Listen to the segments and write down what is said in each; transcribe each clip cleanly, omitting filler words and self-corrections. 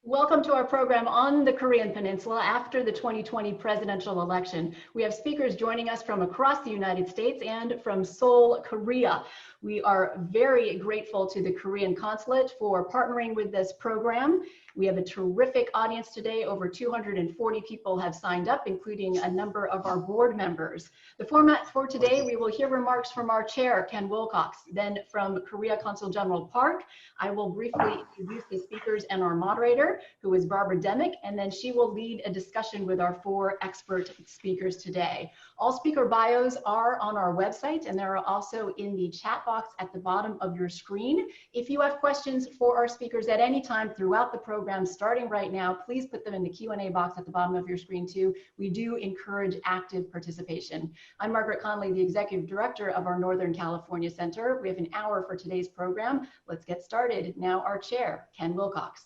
Welcome to our program on the Korean Peninsula after the 2020 presidential election. We have speakers joining us from across the United States and from Seoul, Korea. We are very grateful to the Korean Consulate for partnering with this program. We have a terrific audience today. Over 240 people have signed up, including a number of our board members. The format for today, we will hear remarks from our chair, Ken Wilcox, then from Korea Consul General Park. I will briefly introduce the speakers and our moderator, who is Barbara Demick, and then she will lead a discussion with our 4 expert speakers today. All speaker bios are on our website, and they're also in the chat box at the bottom of your screen. If you have questions for our speakers at any time throughout the program, starting right now, please put them in the Q&A box at the bottom of your screen too. We do encourage active participation. I'm Margaret Conley, the Executive Director of our Northern California Center. We have an hour for today's program. Let's get started. Now our chair, Ken Wilcox.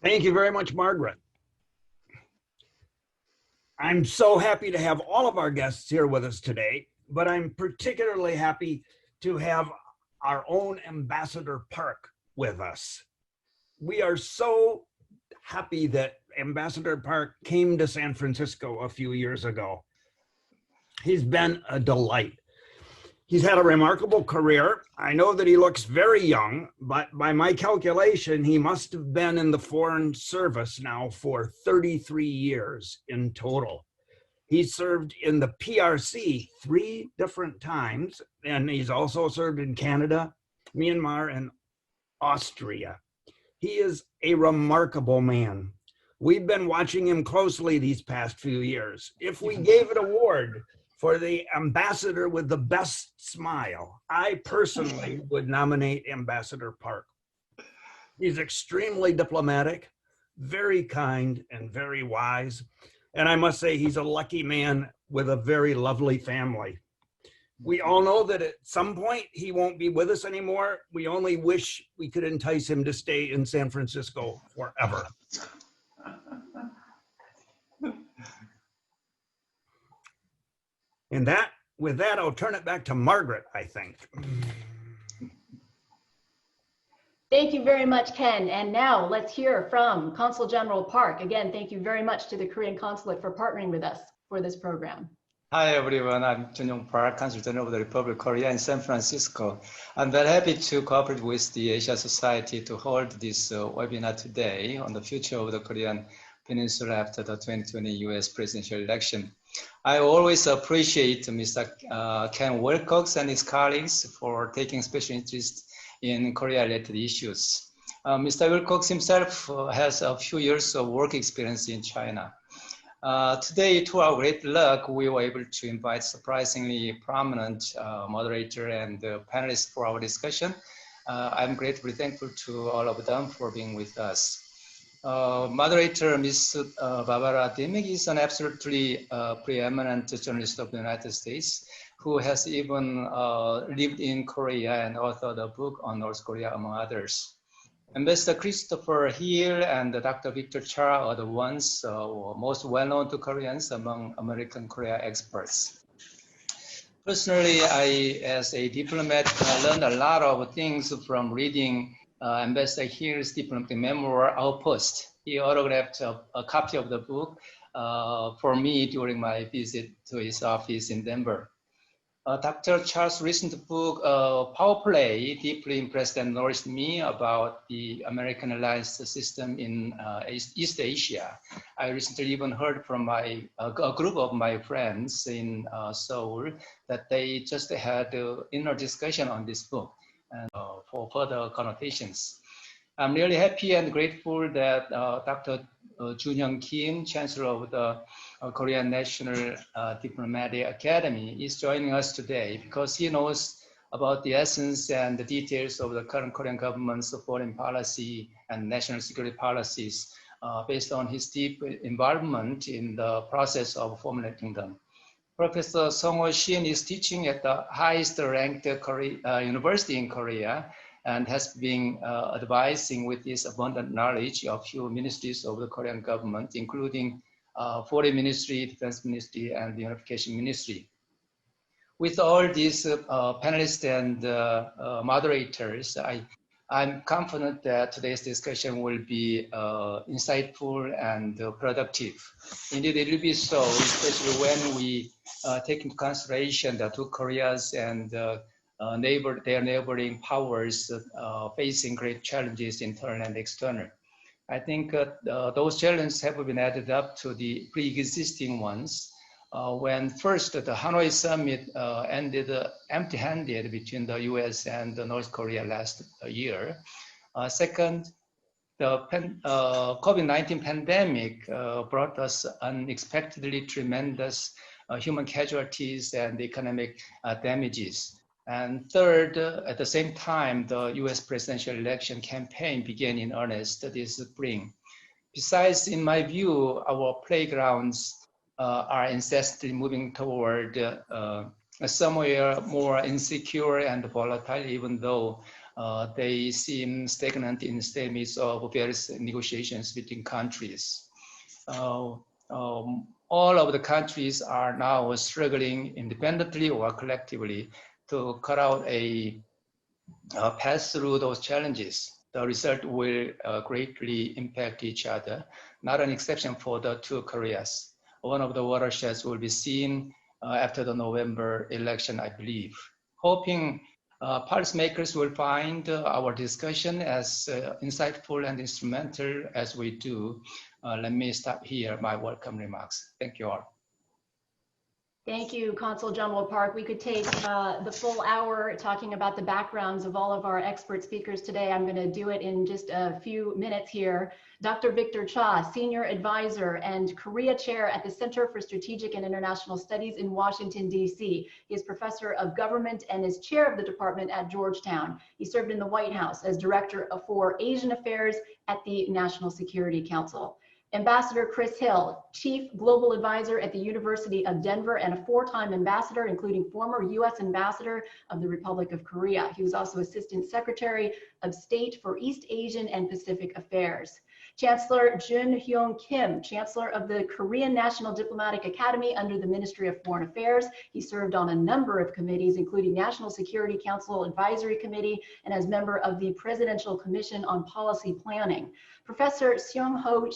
Thank you very much, Margaret. I'm so happy to have all of our guests here with us today, but I'm particularly happy to have our own Ambassador Park with us. We are so happy that Ambassador Park came to San Francisco a few years ago. He's been a delight. He's had a remarkable career. I know that he looks very young, but by my calculation, he must have been in the Foreign Service now for 33 years in total. He served in the PRC 3 different times, and he's also served in Canada, Myanmar, and Austria. He is a remarkable man. We've been watching him closely these past few years. If we gave an award for the ambassador with the best smile, I personally would nominate Ambassador Park. He's extremely diplomatic, very kind, and very wise. And I must say he's a lucky man with a very lovely family. We all know that at some point he won't be with us anymore. We only wish we could entice him to stay in San Francisco forever. And with that, I'll turn it back to Margaret, I think. Thank you very much, Ken. And now let's hear from Consul General Park. Again, thank you very much to the Korean Consulate for partnering with us for this program. Hi, everyone. I'm Joon Hyung Park, Consul General of the Republic of Korea in San Francisco. I'm very happy to cooperate with the Asia Society to hold this webinar today on the future of the Korean Peninsula after the 2020 US presidential election. I always appreciate Mr. Ken Wilcox and his colleagues for taking special interest in Korea-related issues. Mr. Wilcox himself has a few years of work experience in China. Today, to our great luck, we were able to invite surprisingly prominent moderator and panelists for our discussion. I'm gratefully thankful to all of them for being with us. Moderator Ms. Barbara Demick is an absolutely preeminent journalist of the United States who has even lived in Korea and authored a book on North Korea, among others. Ambassador Christopher Hill and Dr. Victor Cha are the ones most well-known to Koreans among American Korea experts. Personally, as a diplomat, I learned a lot of things from reading Ambassador Hill's diplomatic memoir, Outpost. He autographed a copy of the book for me during my visit to his office in Denver. Dr. Charles' recent book, Power Play, deeply impressed and nourished me about the American alliance system in East Asia. I recently even heard from a group of my friends in Seoul that they just had an inner discussion on this book and for further connotations. I'm really happy and grateful that Dr. Joon Hyung Kim, Chancellor of the Korean National Diplomatic Academy, is joining us today because he knows about the essence and the details of the current Korean government's foreign policy and national security policies based on his deep involvement in the process of formulating them. Professor Seong-Ho Sheen is teaching at the highest ranked university in Korea and has been advising with his abundant knowledge of few ministries of the Korean government, including Foreign Ministry, Defense Ministry, and the Unification Ministry. With all these panelists and moderators, I I'm confident that today's discussion will be insightful and productive. Indeed, it will be so, especially when we take into consideration the two Koreas and their neighboring powers facing great challenges, internal and external. I think those challenges have been added up to the pre-existing ones. When first the Hanoi summit ended empty-handed between the US and North Korea last year. Second, the COVID-19 pandemic brought us unexpectedly tremendous human casualties and economic damages. And third, at the same time, the US presidential election campaign began in earnest this spring. Besides, in my view, our playgrounds are incessantly moving toward somewhere more insecure and volatile, even though they seem stagnant in the midst of various negotiations between countries. All of the countries are now struggling independently or collectively to cut out a pass through those challenges. The result will greatly impact each other, not an exception for the two Koreas. One of the watersheds will be seen after the November election, I believe. Hoping policymakers will find our discussion as insightful and instrumental as we do. Let me stop here my welcome remarks. Thank you all. Thank you, Consul General Park. We could take the full hour talking about the backgrounds of all of our expert speakers today. I'm going to do it in just a few minutes here. Dr. Victor Cha, Senior Advisor and Korea Chair at the Center for Strategic and International Studies in Washington, D.C. He is Professor of Government and is Chair of the department at Georgetown. He served in the White House as Director for Asian Affairs at the National Security Council. Ambassador Chris Hill, Chief Global Advisor at the University of Denver and a four-time ambassador, including former U.S. Ambassador of the Republic of Korea. He was also Assistant Secretary of State for East Asian and Pacific Affairs. Chancellor Joon Hyung Kim, Chancellor of the Korean National Diplomatic Academy under the Ministry of Foreign Affairs. He served on a number of committees, including National Security Council Advisory Committee and as member of the Presidential Commission on Policy Planning. Professor Seong-Ho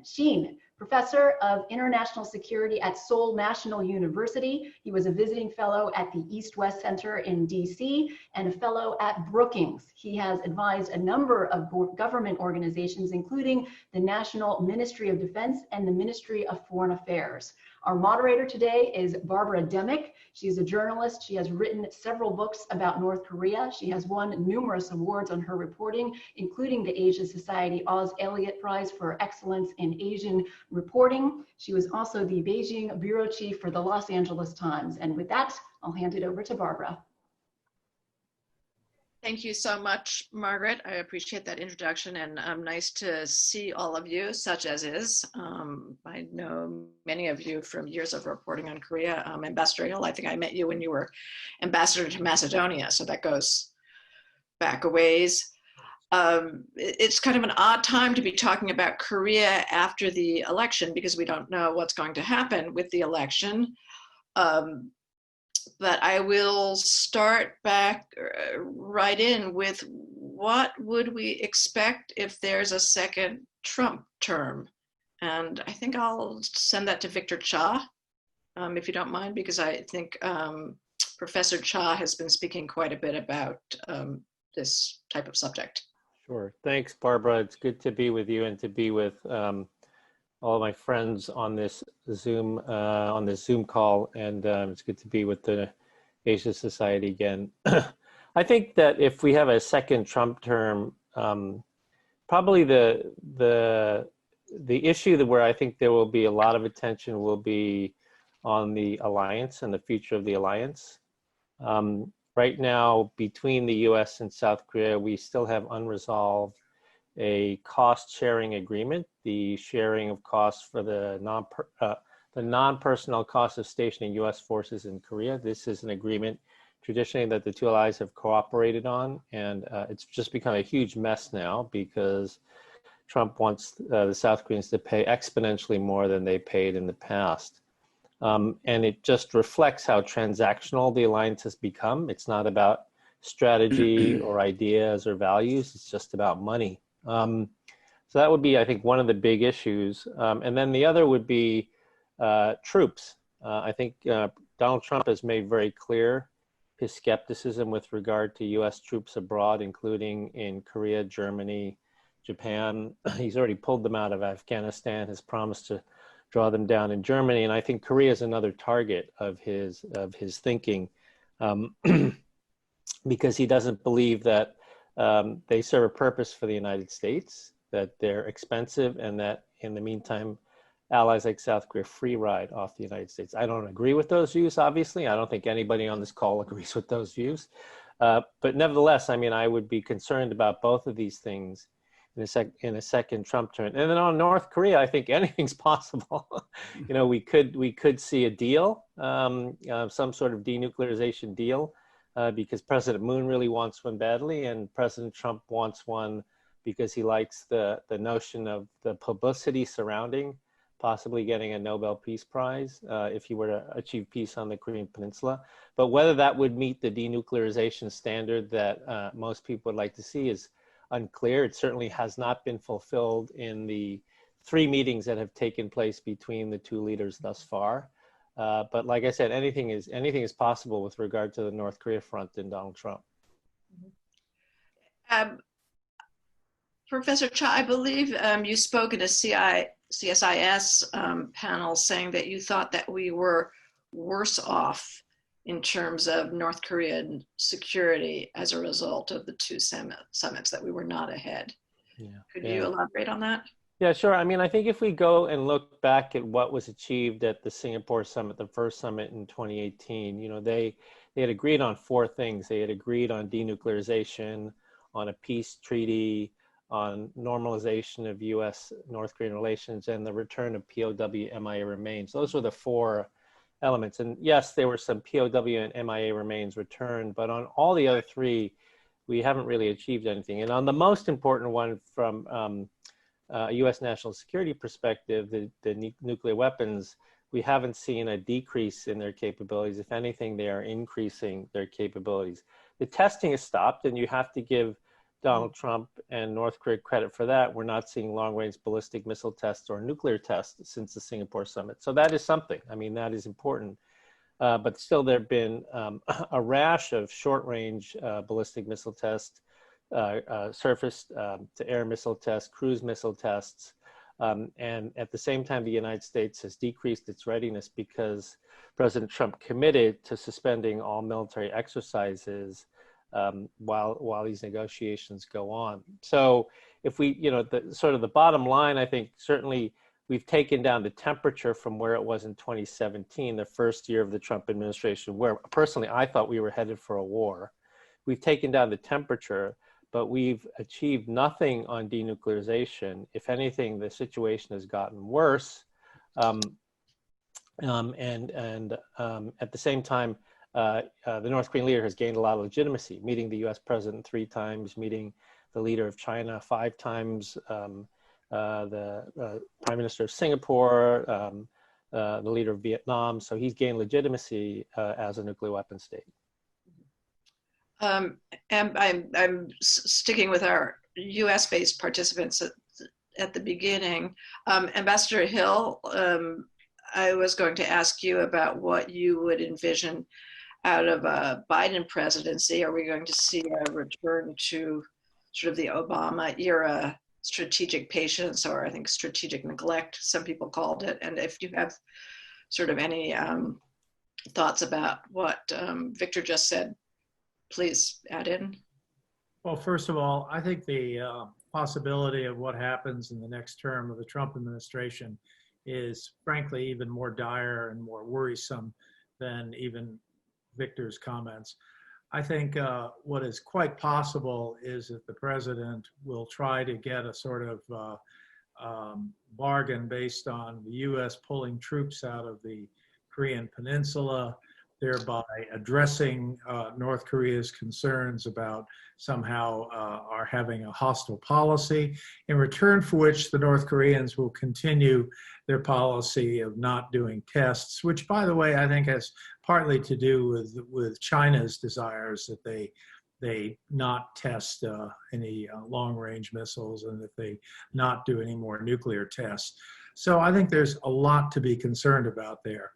Sheen, Professor of International Security at Seoul National University. He was a visiting fellow at the East-West Center in DC and a fellow at Brookings. He has advised a number of government organizations, including the National Ministry of Defense and the Ministry of Foreign Affairs. Our moderator today is Barbara Demick. She's a journalist. She has written several books about North Korea. She has won numerous awards on her reporting, including the Asia Society Oz Elliott Prize for Excellence in Asian Reporting. She was also the Beijing Bureau Chief for the Los Angeles Times. And with that, I'll hand it over to Barbara. Thank you so much, Margaret. I appreciate that introduction, and nice to see all of you, such as is. I know many of you from years of reporting on Korea. Ambassador Hill, I think I met you when you were ambassador to Macedonia, so that goes back a ways. It's kind of an odd time to be talking about Korea after the election because we don't know what's going to happen with the election. But I will start back right in with what would we expect if there's a second Trump term? And I think I'll send that to Victor Cha, if you don't mind, because I think Professor Cha has been speaking quite a bit about this type of subject. Sure. Thanks, Barbara. It's good to be with you and to be with all of my friends on this Zoom call, and it's good to be with the Asia Society again. I think that if we have a second Trump term, probably the issue where I think there will be a lot of attention will be on the alliance and the future of the alliance. Right now, between the U.S. and South Korea, we still have unresolved a cost-sharing agreement, the sharing of costs for the non-personnel costs of stationing U.S. forces in Korea. This is an agreement traditionally that the two allies have cooperated on, and it's just become a huge mess now because Trump wants the South Koreans to pay exponentially more than they paid in the past. And it just reflects how transactional the alliance has become. It's not about strategy or ideas or values. It's just about money. So that would be, I think, one of the big issues. And then the other would be troops. I think Donald Trump has made very clear his skepticism with regard to U.S. troops abroad, including in Korea, Germany, Japan. He's already pulled them out of Afghanistan, has promised to draw them down in Germany. And I think Korea is another target of his thinking, because he doesn't believe that they serve a purpose for the United States, that they're expensive, and that in the meantime, allies like South Korea free ride off the United States. I don't agree with those views, obviously. I don't think anybody on this call agrees with those views. But nevertheless, I mean, I would be concerned about both of these things in a second Trump term. And then on North Korea, I think anything's possible. You know, we could see a deal, some sort of denuclearization deal, because President Moon really wants one badly, and President Trump wants one because he likes the notion of the publicity surrounding possibly getting a Nobel Peace Prize if he were to achieve peace on the Korean Peninsula. But whether that would meet the denuclearization standard that most people would like to see is unclear. It certainly has not been fulfilled in the 3 meetings that have taken place between the 2 leaders thus far. But like I said, anything is possible with regard to the North Korea front and Donald Trump. Professor Cha, I believe you spoke at a CSIS panel saying that you thought that we were worse off in terms of North Korean security as a result of the 2 summits, that we were not ahead. Could you elaborate on that? Yeah, sure. I mean, I think if we go and look back at what was achieved at the Singapore summit, the first summit in 2018, you know, they had agreed on 4 things. They had agreed on denuclearization, on a peace treaty, on normalization of U.S.-North Korean relations, and the return of POW MIA remains. Those were the 4 elements. And yes, there were some POW and MIA remains returned, but on all the other 3, we haven't really achieved anything. And on the most important one from a U.S. national security perspective, the nuclear weapons, we haven't seen a decrease in their capabilities. If anything, they are increasing their capabilities. The testing is stopped, and you have to give Donald Trump and North Korea credit for that. We're not seeing long-range ballistic missile tests or nuclear tests since the Singapore summit. So that is something. I mean, that is important. But still, there have been a rash of short-range ballistic missile tests, surface-to-air missile tests, cruise missile tests. And at the same time, the United States has decreased its readiness because President Trump committed to suspending all military exercises while these negotiations go on. So if we, you know, the bottom line, I think certainly we've taken down the temperature from where it was in 2017, the first year of the Trump administration, where personally I thought we were headed for a war. We've taken down the temperature, but we've achieved nothing on denuclearization. If anything, the situation has gotten worse. And at the same time, the North Korean leader has gained a lot of legitimacy, meeting the US president 3 times, meeting the leader of China 5 times, the prime minister of Singapore, the leader of Vietnam. So he's gained legitimacy as a nuclear weapon state. And I'm sticking with our US-based participants at the beginning. Ambassador Hill, I was going to ask you about what you would envision out of a Biden presidency. Are we going to see a return to sort of the Obama era strategic patience, or I think strategic neglect, some people called it? And if you have sort of any thoughts about what Victor just said, please add in. Well, first of all, I think the possibility of what happens in the next term of the Trump administration is frankly even more dire and more worrisome than even Victor's comments. I think what is quite possible is that the president will try to get a sort of bargain based on the US pulling troops out of the Korean Peninsula, thereby addressing North Korea's concerns about somehow are having a hostile policy, in return for which the North Koreans will continue their policy of not doing tests, which, by the way, I think has partly to do with China's desires that they they not test any long-range missiles and that they not do any more nuclear tests. So I think there's a lot to be concerned about there.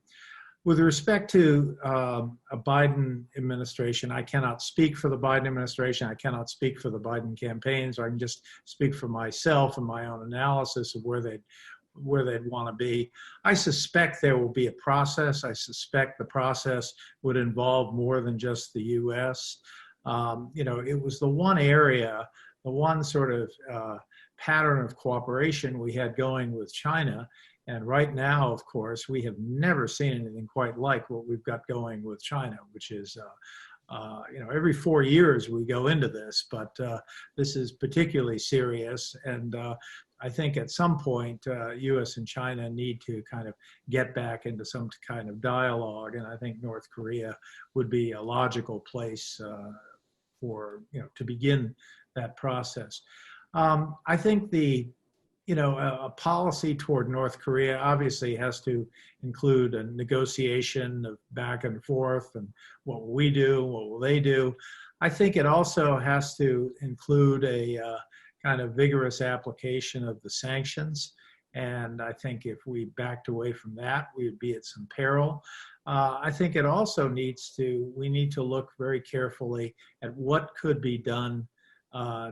With respect to a Biden administration, I cannot speak for the Biden administration. I cannot speak for the Biden campaign, so I can just speak for myself and my own analysis of where they'd want to be. I suspect there will be a process. I suspect the process would involve more than just the U.S. It was the one area, the one sort of pattern of cooperation we had going with China. And right now, of course, we have never seen anything quite like what we've got going with China, which is, every 4 years we go into this, but this is particularly serious. And I think at some point, U.S. and China need to kind of get back into some kind of dialogue. And I think North Korea would be a logical place to begin that process. I think a policy toward North Korea obviously has to include a negotiation of back and forth and what will we do, what will they do. I think it also has to include a kind of vigorous application of the sanctions. And I think if we backed away from that, we would be at some peril. I think it also we need to look very carefully at what could be done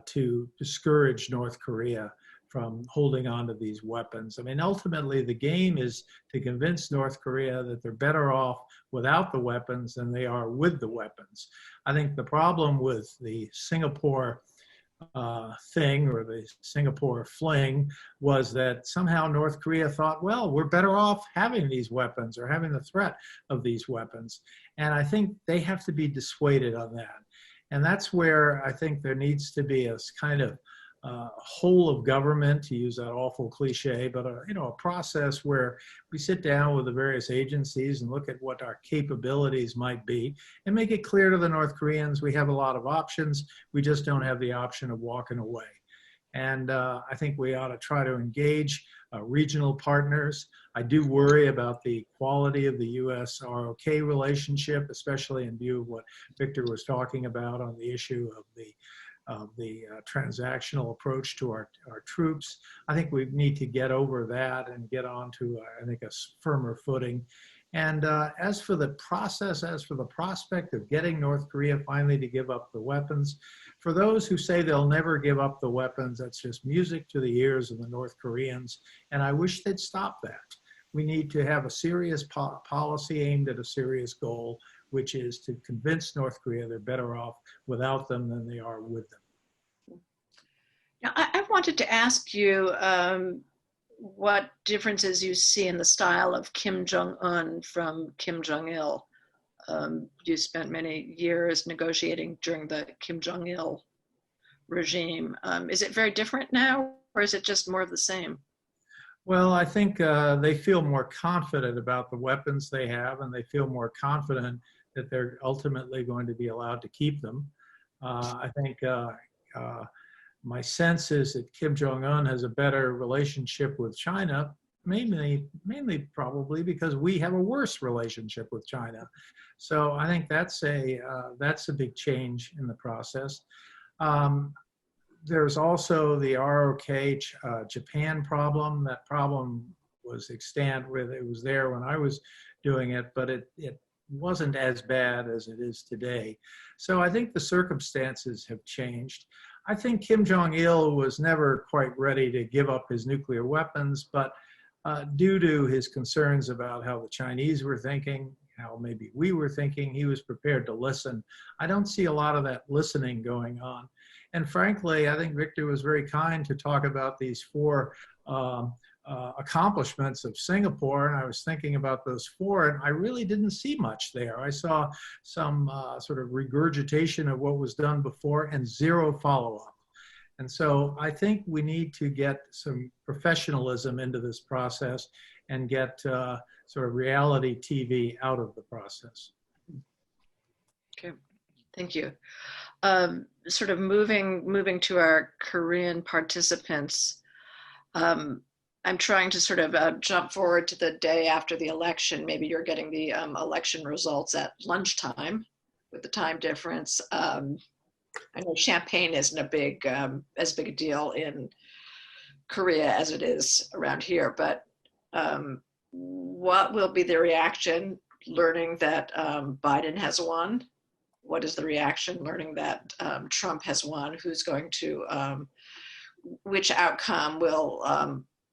to discourage North Korea from holding on to these weapons. I mean, ultimately, the game is to convince North Korea that they're better off without the weapons than they are with the weapons. I think the problem with the Singapore thing or the Singapore fling was that somehow North Korea thought, well, we're better off having these weapons or having the threat of these weapons. And I think they have to be dissuaded on that. And that's where I think there needs to be a kind of whole of government, to use that awful cliche, but a process where we sit down with the various agencies and look at what our capabilities might be and make it clear to the North Koreans we have a lot of options, we just don't have the option of walking away. And I think we ought to try to engage regional partners. I do worry about the quality of the U.S.-ROK relationship, especially in view of what Victor was talking about on the issue of the transactional approach to our troops. I think we need to get over that and get on to, I think, a firmer footing. And as for the process, as for the prospect of getting North Korea finally to give up the weapons, for those who say they'll never give up the weapons, that's just music to the ears of the North Koreans. And I wish they'd stop that. We need to have a serious policy aimed at a serious goal, which is to convince North Korea they're better off without them than they are with them. Now, I wanted to ask you what differences you see in the style of Kim Jong-un from Kim Jong-il. You spent many years negotiating during the Kim Jong-il regime. Is it very different now, or is it just more of the same? Well, I think they feel more confident about the weapons they have, and they feel more confident that they're ultimately going to be allowed to keep them. I think my sense is that Kim Jong-un has a better relationship with China, mainly probably because we have a worse relationship with China. So I think that's a big change in the process. There's also the ROK Japan problem. That problem was extant with it was there when I was doing it, but it wasn't as bad as it is today. So I think the circumstances have changed. I think Kim Jong-il was never quite ready to give up his nuclear weapons, but due to his concerns about how the Chinese were thinking, how maybe we were thinking, he was prepared to listen. I don't see a lot of that listening going on. And frankly, I think Victor was very kind to talk about these four accomplishments of Singapore, and I was thinking about those four, and I really didn't see much there. I saw some sort of regurgitation of what was done before and zero follow-up. And so I think we need to get some professionalism into this process and get sort of reality TV out of the process. Okay, thank you. Sort of moving to our Korean participants, I'm trying to sort of jump forward to the day after the election. Maybe you're getting the election results at lunchtime with the time difference. I know champagne isn't as big a deal in Korea as it is around here, but what will be the reaction learning that Biden has won? What is the reaction learning that Trump has won? Who's going to, which outcome will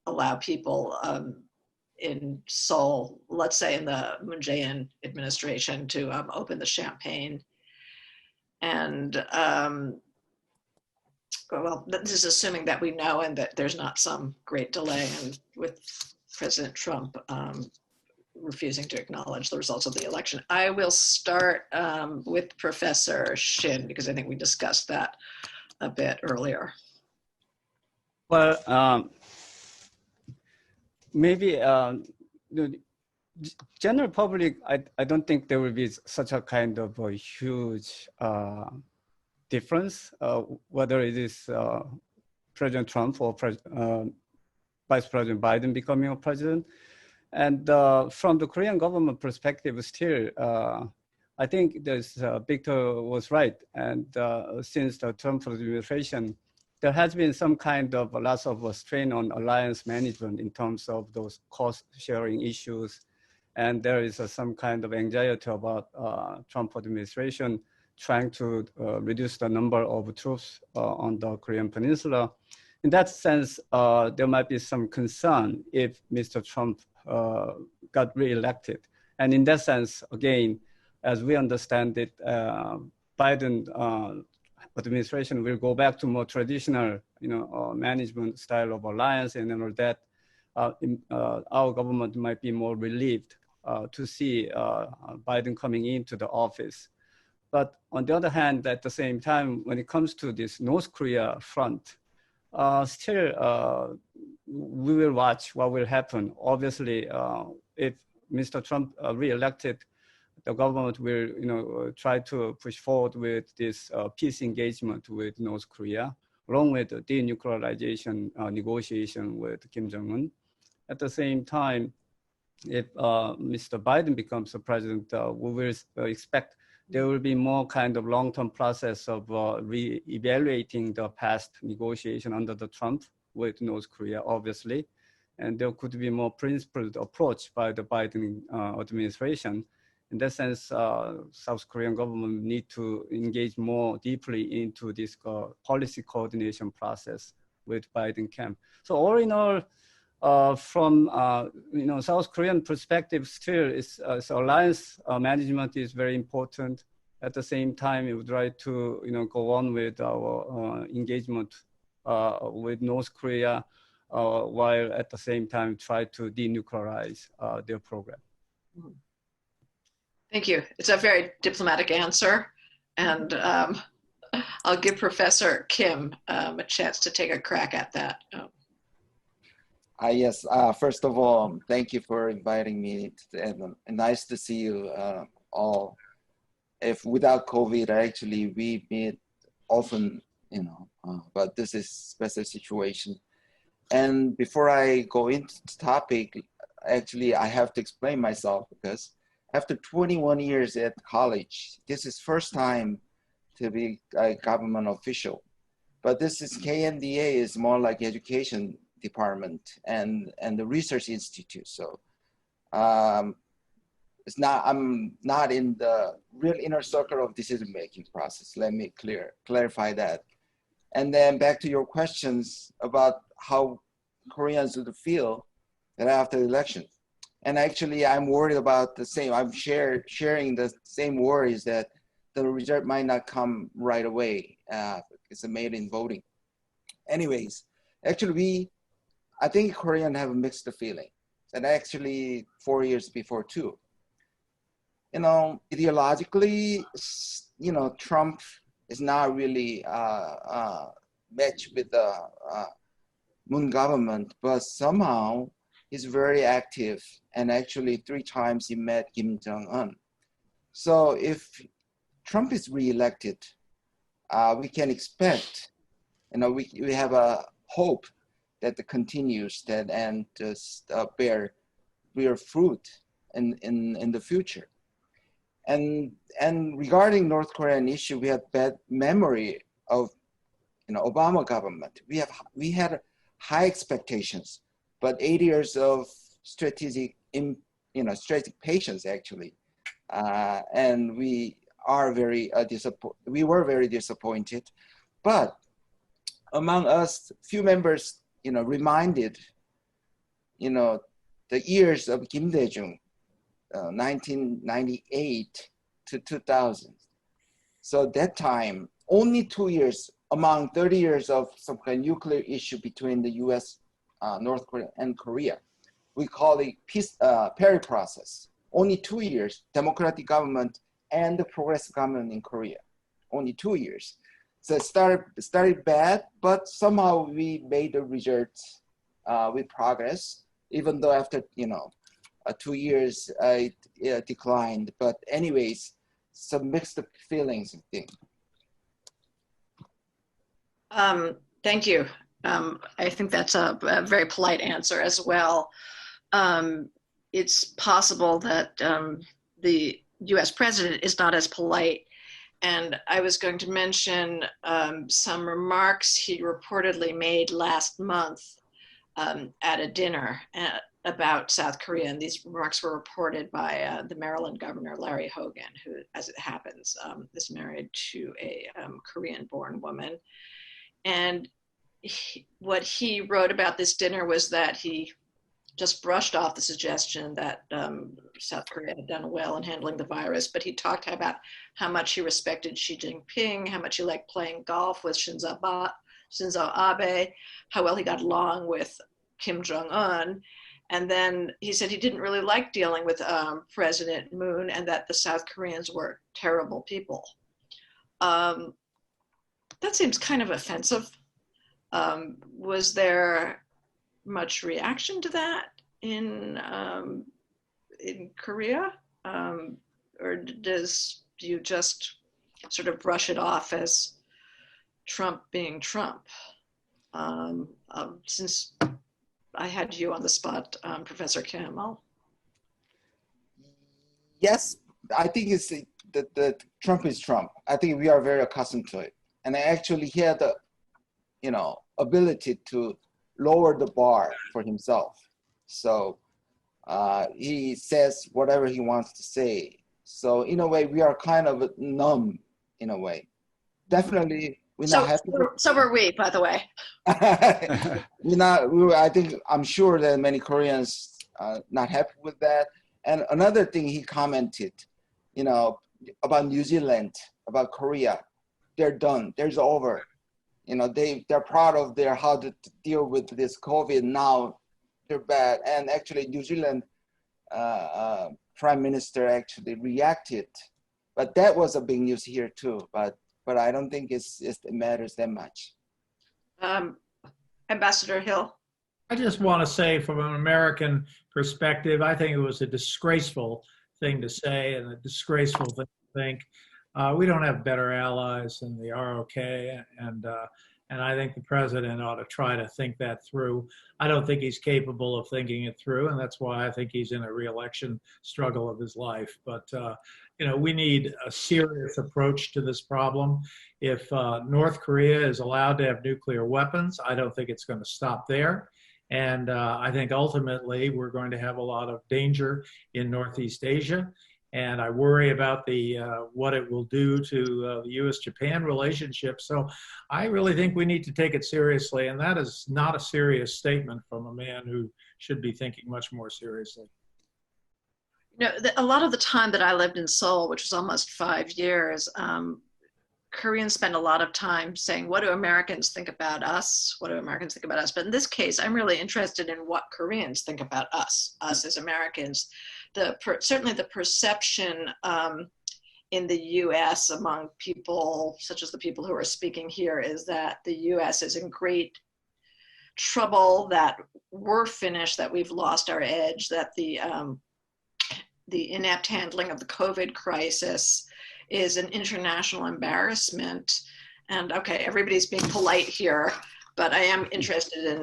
allow people in Seoul, let's say in the Moon Jae-in administration, to open the champagne? And well, this is assuming that we know and that there's not some great delay and with President Trump refusing to acknowledge the results of the election. I will start with Professor Shin, because I think we discussed that a bit earlier. Well, maybe the general public, I don't think there will be such a kind of a huge difference, whether it is President Trump or Vice President Biden becoming a president. And from the Korean government perspective, still, I think Victor was right. And since the Trump administration, there has been some kind of a loss of a strain on alliance management in terms of those cost sharing issues. And there is some kind of anxiety about Trump administration trying to reduce the number of troops on the Korean Peninsula. In that sense, there might be some concern if Mr. Trump got reelected. And in that sense, again, as we understand it, Biden administration will go back to more traditional, management style of alliance, and all that. Our government might be more relieved to see Biden coming into the office. But on the other hand, at the same time, when it comes to this North Korea front, still we will watch what will happen. Obviously, if Mr. Trump re-elected, the government will, try to push forward with this peace engagement with North Korea, along with the denuclearization negotiation with Kim Jong-Un. At the same time, if Mr. Biden becomes the president, we will expect there will be more kind of long-term process of re-evaluating the past negotiation under the Trump with North Korea, obviously. And there could be more principled approach by the Biden administration. In that sense, South Korean government need to engage more deeply into this policy coordination process with Biden camp. So all in all, from South Korean perspective, still so alliance management is very important. At the same time, we would try to go on with our engagement with North Korea, while at the same time try to denuclearize their program. Thank you. It's a very diplomatic answer, and I'll give Professor Kim a chance to take a crack at that. Yes, first of all, thank you for inviting me, and nice to see you all. If without COVID, actually we meet often, but this is special situation. And before I go into the topic, actually I have to explain myself, because after 21 years at college, this is first time to be a government official. But this is KNDA is more like education department and the research institute. So I'm not in the real inner circle of decision-making process. Let me clarify that. And then back to your questions about how Koreans would feel that after the election. And actually I'm worried about the same. I'm sharing the same worries that the result might not come right away. It's a mail-in voting. Anyways, actually I think Koreans have a mixed feeling, and actually 4 years before too. Ideologically, Trump is not really matched with the Moon government, but somehow he's very active, and actually 3 times he met Kim Jong-Un. So if Trump is reelected, we can expect, we have a hope that continues that and just bear fruit in the future. And regarding North Korean issue, we have bad memory of, Obama government. We had high expectations, but 8 years of strategic patience actually, and we were very disappointed. But among us, few members, reminded, the years of Kim Dae-jung, 1998 to 2000. So that time, only 2 years among 30 years of some kind of nuclear issue between the U.S., North Korea, and Korea. We call it peace, Perry process. Only 2 years, democratic government and the progressive government in Korea. Only 2 years. So it started bad, but somehow we made the results with progress, even though after 2 years it declined. But anyways, some mixed feelings, I think. Thank you. I think that's a very polite answer as well. It's possible that the US president is not as polite. And I was going to mention some remarks he reportedly made last month at a dinner about South Korea. And these remarks were reported by the Maryland governor, Larry Hogan, who, as it happens, is married to a Korean-born woman. And what he wrote about this dinner was that he just brushed off the suggestion that South Korea had done well in handling the virus, but he talked about how much he respected Xi Jinping, how much he liked playing golf with Shinzo Abe, how well he got along with Kim Jong-Un. And then he said he didn't really like dealing with President Moon and that the South Koreans were terrible people. That seems kind of offensive. Was there much reaction to that in Korea? Or do you just sort of brush it off as Trump being Trump? Since I had you on the spot, Professor Kim. Yes, I think it's the Trump is Trump. I think we are very accustomed to it. And actually he had the, ability to lower the bar for himself. So he says whatever he wants to say. So in a way, we are kind of numb in a way. Definitely, we're not happy. So were we, by the way. I'm sure that many Koreans are not happy with that. And another thing he commented, about New Zealand, about Korea, they're done. There's over. They're proud of how to deal with this COVID. Now they're bad. And actually, New Zealand Prime Minister actually reacted, but that was a big news here too. But I don't think it matters that much. Ambassador Hill. I just want to say, from an American perspective, I think it was a disgraceful thing to say and a disgraceful thing to think. We don't have better allies than the ROK, and I think the president ought to try to think that through. I don't think he's capable of thinking it through, and that's why I think he's in a re-election struggle of his life. But we need a serious approach to this problem. If North Korea is allowed to have nuclear weapons, I don't think it's going to stop there. And I think ultimately we're going to have a lot of danger in Northeast Asia. And I worry about what it will do to the U.S.-Japan relationship. So I really think we need to take it seriously. And that is not a serious statement from a man who should be thinking much more seriously. A lot of the time that I lived in Seoul, which was almost 5 years, Koreans spend a lot of time saying, what do Americans think about us? What do Americans think about us? But in this case, I'm really interested in what Koreans think about us as Americans. Certainly the perception in the US among people, such as the people who are speaking here, is that the US is in great trouble, that we're finished, that we've lost our edge, that the inept handling of the COVID crisis is an international embarrassment. And okay, everybody's being polite here, but I am interested in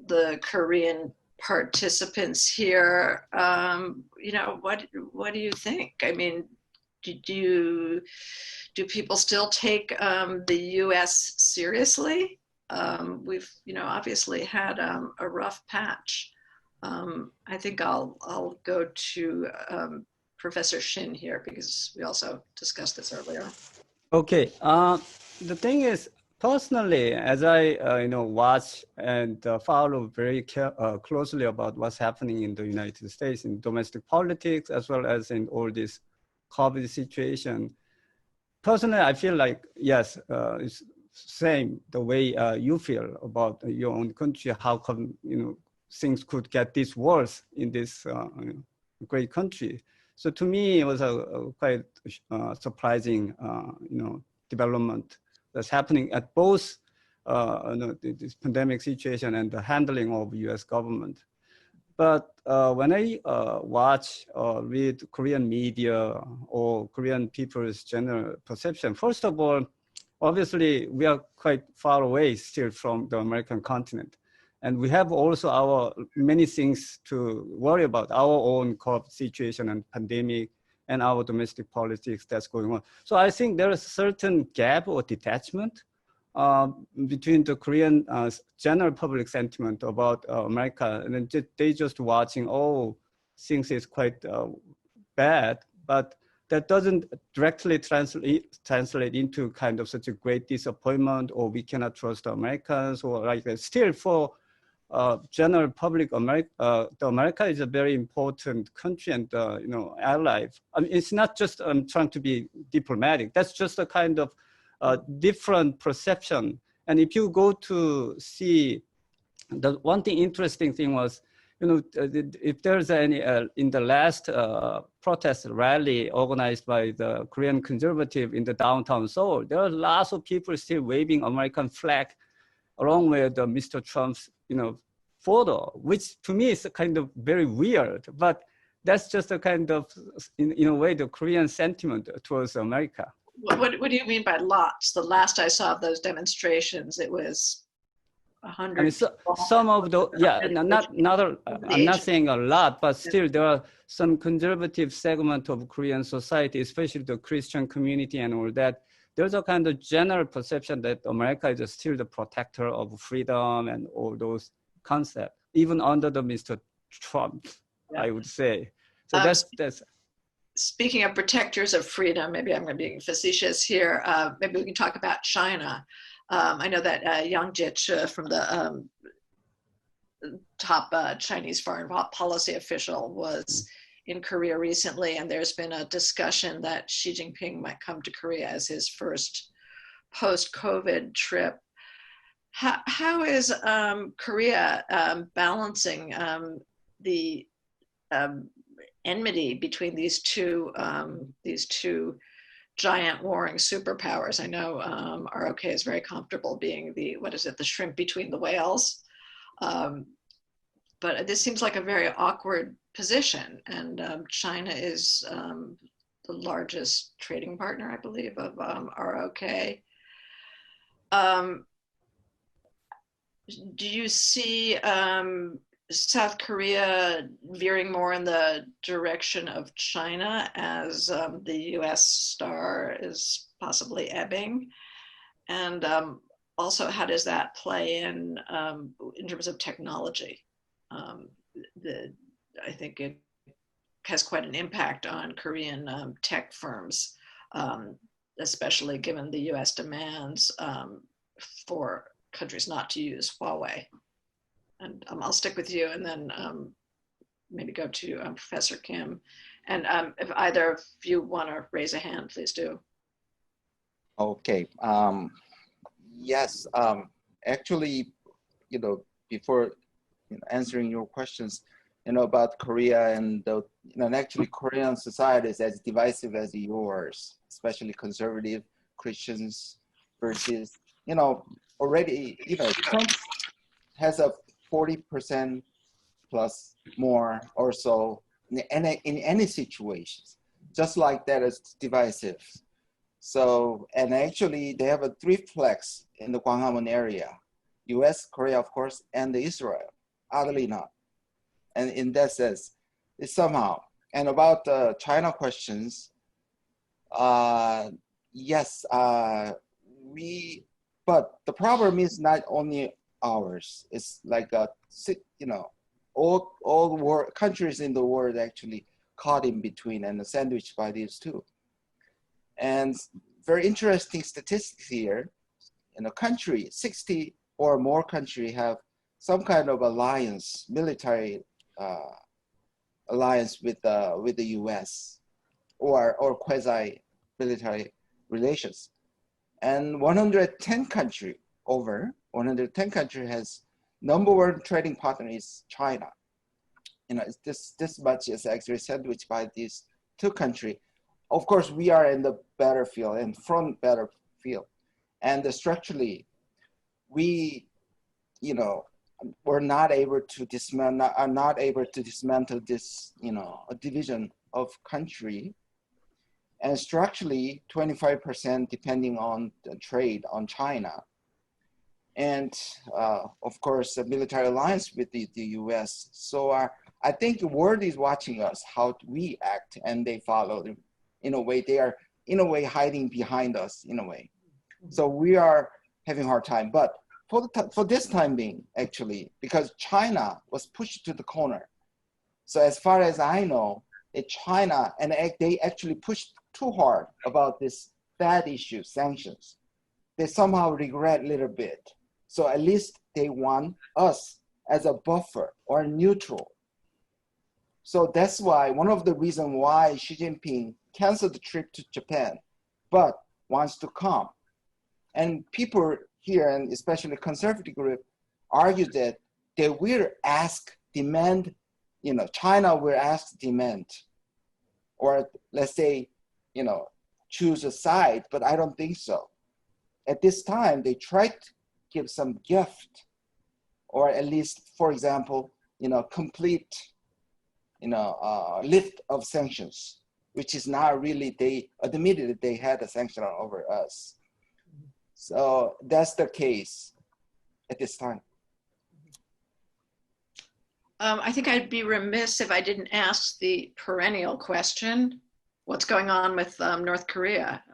the Korean participants here. What do you think? I mean, do people still take the U.S. seriously? We've, obviously had a rough patch. I think I'll go to Professor Sheen here because we also discussed this earlier. Okay. The thing is, personally, as I watch and follow very closely about what's happening in the United States in domestic politics as well as in all this COVID situation, personally, I feel like yes, it's same the way you feel about your own country. How come things could get this worse in this great country? So to me, it was a quite surprising development that's happening at both this pandemic situation and the handling of U.S. government. But when I watch or read Korean media or Korean people's general perception, first of all, obviously we are quite far away still from the American continent. And we have also our many things to worry about, our own COVID situation and pandemic and our domestic politics that's going on. So I think there is a certain gap or detachment between the Korean general public sentiment about America, and then they just watching, oh, things is quite bad, but that doesn't directly translate into kind of such a great disappointment, or we cannot trust the Americans, or like that. Still for general public, America is a very important country and ally. I mean, it's not just trying to be diplomatic. That's just a kind of different perception. And if you go to see, the one thing interesting thing was, if there's any in the last protest rally organized by the Korean conservative in the downtown Seoul, there are lots of people still waving American flag along with Mr. Trump's photo, which to me is kind of very weird, but that's just a kind of, in a way, the Korean sentiment towards America. What do you mean by lots? The last I saw of those demonstrations, it was 100. I mean, some of the, I'm not saying a lot, but still there are some conservative segment of Korean society, especially the Christian community and all that. There's a kind of general perception that America is still the protector of freedom and all those concepts, even under the Mr. Trump, I would say. So that's. Speaking of protectors of freedom, maybe I'm going to be facetious here. Maybe we can talk about China. I know that Yang Jiechi from the top Chinese foreign policy official was in Korea recently, and there's been a discussion that Xi Jinping might come to Korea as his first post-COVID trip. How is Korea balancing the enmity between these two giant warring superpowers? I know ROK is very comfortable being the shrimp between the whales. But this seems like a very awkward position. And China is the largest trading partner, I believe, of ROK. Do you see South Korea veering more in the direction of China as the US star is possibly ebbing? And also, how does that play in terms of technology? I think it has quite an impact on Korean tech firms, especially given the US demands for countries not to use Huawei. And I'll stick with you and then maybe go to Professor Kim. And if either of you want to raise a hand, please do. Okay. Yes. Actually, before answering your questions, about Korea and actually Korean society is as divisive as yours, especially conservative Christians versus, already, Trump has a 40% plus more or so in any situations, just like that is divisive. So, and actually they have a 3 flags in the Gwanghwamun area, US, Korea, of course, and Israel, oddly not. And in that sense, it's somehow, and about the China questions, Yes, but the problem is not only ours. It's like all countries in the world actually caught in between and sandwiched by these two. And very interesting statistics here. In a country, 60 or more countries have some kind of alliance, military alliance with the U.S. or quasi-military relations. And 110 country has number one trading partner is China. This much is actually sandwiched by these two countries. Of course, we are in the battlefield and front battlefield, and structurally, we're not able to dismantle this a division of country, and structurally 25% depending on the trade on China, and of course a military alliance with the U.S. So I think the world is watching us how we act, and they follow. In a way, they are in a way hiding behind us in a way. So we are having a hard time. But for this time being, actually, because China was pushed to the corner. So as far as I know, China, and they actually pushed too hard about this bad issue, sanctions. They somehow regret a little bit. So at least they want us as a buffer or neutral. So that's why, one of the reasons why Xi Jinping canceled the trip to Japan, but wants to come. And people here, and especially conservative group, argue that they will demand, China will demand, or let's say, choose a side, but I don't think so. At this time, they tried to give some gift, or at least, for example, complete, lift of sanctions, which is not really, they admitted that they had a sanction over us. So that's the case at this time. I think I'd be remiss if I didn't ask the perennial question: what's going on with North Korea?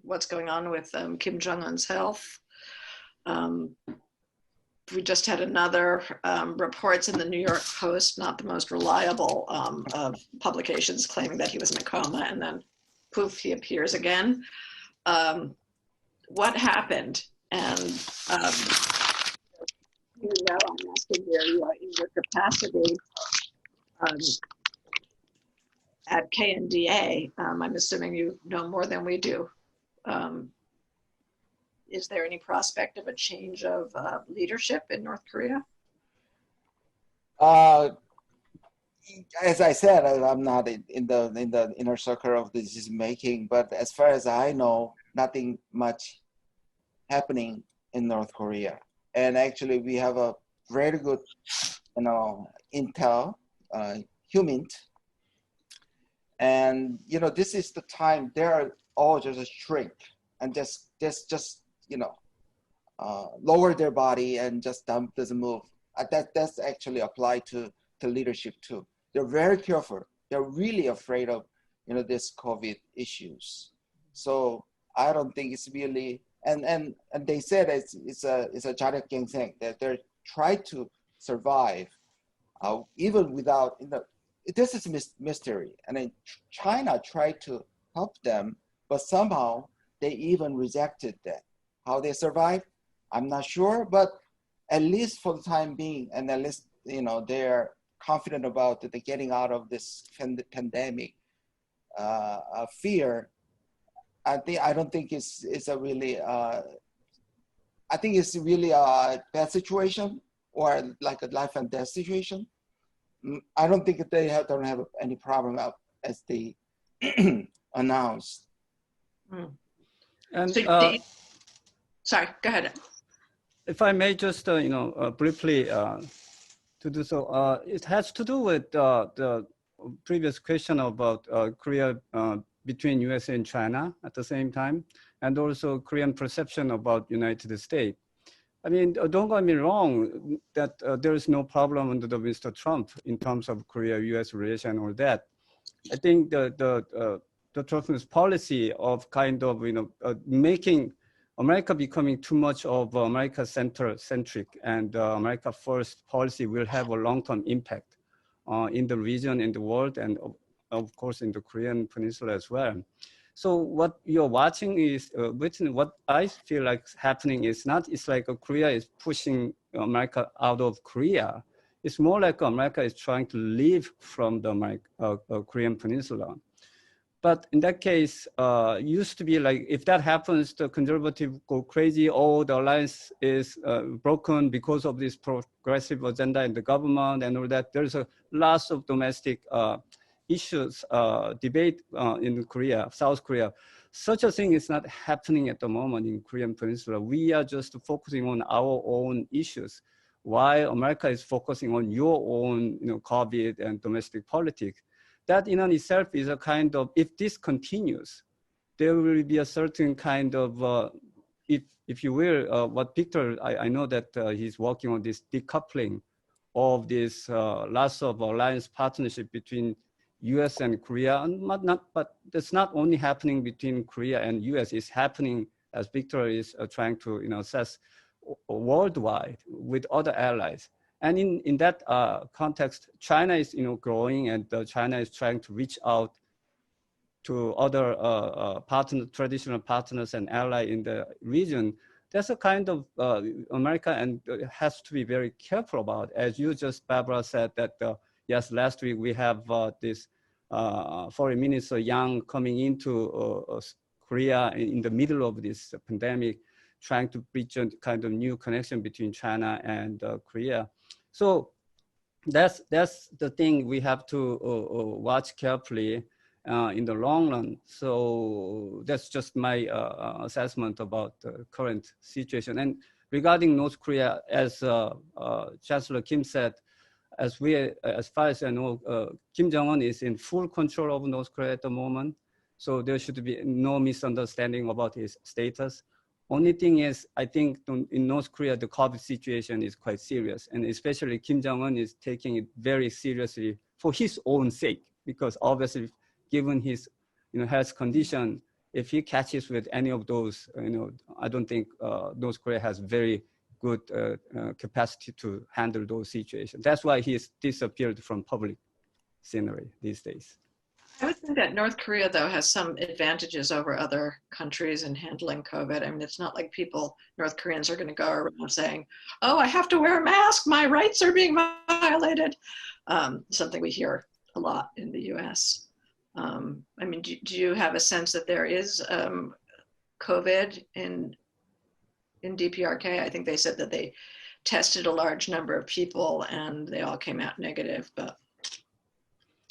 What's going on with Kim Jong-un's health? We just had another reports in the New York Post, not the most reliable of publications, claiming that he was in a coma, and then poof, he appears again. What happened? And I'm asking you in your capacity at KNDA. I'm assuming you know more than we do. Is there any prospect of a change of leadership in North Korea? As I said, I'm not in the inner circle of decision making, but as far as I know, nothing much happening in North Korea. And actually, we have a very good, intel, HUMINT. And this is the time they are all just shrink and just lower their body and just doesn't move. That's actually applied to leadership too. They're very careful. They're really afraid of this COVID issues. So I don't think it's really, and they said it's a 자력 경쟁, that they're trying to survive even without, this is mystery. And then China tried to help them, but somehow they even rejected that. How they survive, I'm not sure, but at least for the time being, and at least they're confident about the getting out of this pandemic fear. I don't think it's a really. I think it's really a bad situation, or like a life and death situation. I don't think they don't have any problem as they announced. Mm. And sorry, go ahead. if I may just briefly to do so, it has to do with the previous question about Korea between USA and China at the same time, and also Korean perception about United States. I mean, don't get me wrong that there is no problem under the Mr. Trump in terms of Korea-US relation or that. I think the Trump's policy of kind of, making America becoming too much of America centric and America first policy will have a long-term impact in the region, in the world, and of course in the Korean Peninsula as well. So what you're watching is, what I feel like is happening is not, it's like Korea is pushing America out of Korea. It's more like America is trying to leave from the Korean Peninsula. But in that case, used to be like, if that happens, the conservative go crazy, oh, the alliance is broken because of this progressive agenda in the government and all that. There's a lots of domestic issues, debate in Korea, South Korea. Such a thing is not happening at the moment in Korean Peninsula. We are just focusing on our own issues, while America is focusing on your own, COVID and domestic politics. That in and itself is a kind of, if this continues, there will be a certain kind of, if you will, what Victor, I know that he's working on this decoupling of this lots of alliance partnership between US and Korea, and but that's not only happening between Korea and US, it's happening, as Victor is trying to assess, worldwide with other allies. And in that context, China is growing, and China is trying to reach out to other traditional partners and allies in the region. That's a kind of America, and has to be very careful about. As you just, Barbara, said that yes, last week we have this Foreign Minister Yang coming into Korea in the middle of this pandemic, trying to bridge a kind of new connection between China and Korea. So that's the thing we have to watch carefully in the long run. So that's just my assessment about the current situation. And regarding North Korea, as Chancellor Kim said, as far as I know, Kim Jong-un is in full control of North Korea at the moment. So there should be no misunderstanding about his status. Only thing is, I think in North Korea, the COVID situation is quite serious, and especially Kim Jong-un is taking it very seriously for his own sake, because obviously, given his health condition, if he catches with any of those, I don't think North Korea has very good capacity to handle those situations. That's why he's disappeared from public scenery these days. I would think that North Korea, though, has some advantages over other countries in handling COVID. I mean, it's not like North Koreans are going to go around saying, oh, I have to wear a mask, my rights are being violated. Something we hear a lot in the US. I mean, do you have a sense that there is COVID in DPRK? I think they said that they tested a large number of people and they all came out negative, but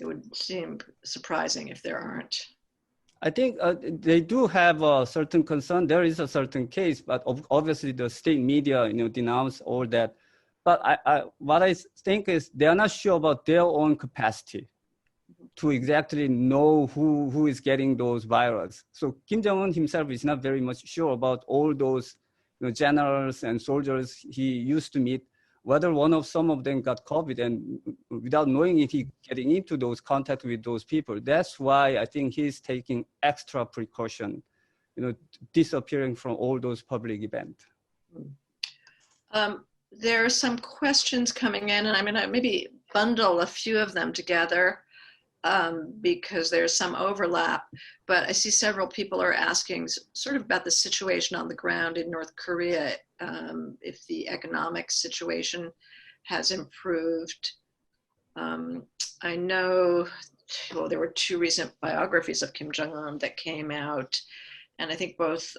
it would seem surprising if there aren't. I think they do have a certain concern. There is a certain case, but obviously the state media, denounce all that. But what I think is they are not sure about their own capacity to exactly know who is getting those viruses. So Kim Jong-un himself is not very much sure about all those generals and soldiers he used to meet, whether some of them got COVID, and without knowing if he getting into those contact with those people. That's why I think he's taking extra precaution, disappearing from all those public events. There are some questions coming in, and I'm going to maybe bundle a few of them together because there's some overlap. But I see several people are asking sort of about the situation on the ground in North Korea, if the economic situation has improved. I know, well, there were 2 recent biographies of Kim Jong-un that came out, and I think both